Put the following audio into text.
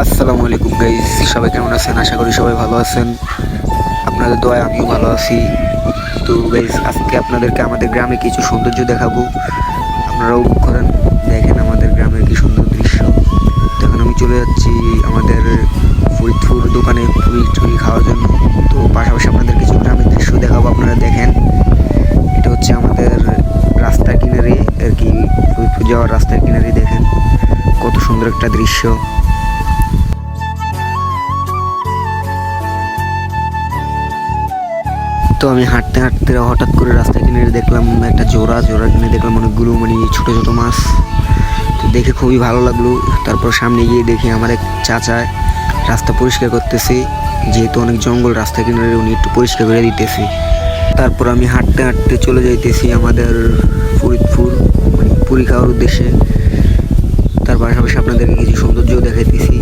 আসসালামু আলাইকুম গাইস, সবাই কেমন আছেন? আশা করি সবাই ভালো আছেন। আপনাদের দোয়ায় আমিও ভালো আছি। তো গাইস, আজকে আপনাদেরকে আমাদের গ্রামে কিছু সৌন্দর্য দেখাবো। আপনারাও উপভোগ করেন, দেখেন আমাদের গ্রামের কি সুন্দর দৃশ্য। তো এখন আমি চলে যাচ্ছি আমাদের ফরিদপুর দোকানে পুরি টুরি খাওয়ার জন্য। তো পাশাপাশি আপনাদের কিছু গ্রামের দৃশ্য দেখাবো, আপনারা দেখেন। এটা হচ্ছে আমাদের রাস্তার কিনারে আর কি, ফরিদপুর যাওয়ার রাস্তার কিনারে দেখেন কত সুন্দর একটা দৃশ্য। তো আমি হাঁটতে হাঁটতে হঠাৎ করে রাস্তা কিনারে দেখলাম একটা জোড়া কিনে দেখলাম অনেকগুলো ছোট ছোট মাছ। তো দেখে খুবই ভালো লাগলো। তারপর সামনে গিয়ে দেখি আমার এক চাচা রাস্তা পরিষ্কার করতেছে, যেহেতু অনেক জঙ্গল রাস্তা কিনারে, উনি একটু পরিষ্কার করে দিতেছে। তারপর আমি হাঁটতে হাঁটতে চলে যাইতেছি আমাদের ফরিদপুর পুরী খাওয়ার উদ্দেশ্যে। তার পাশাপাশি আপনাদেরকে কিছু সৌন্দর্য দেখাইতেছি।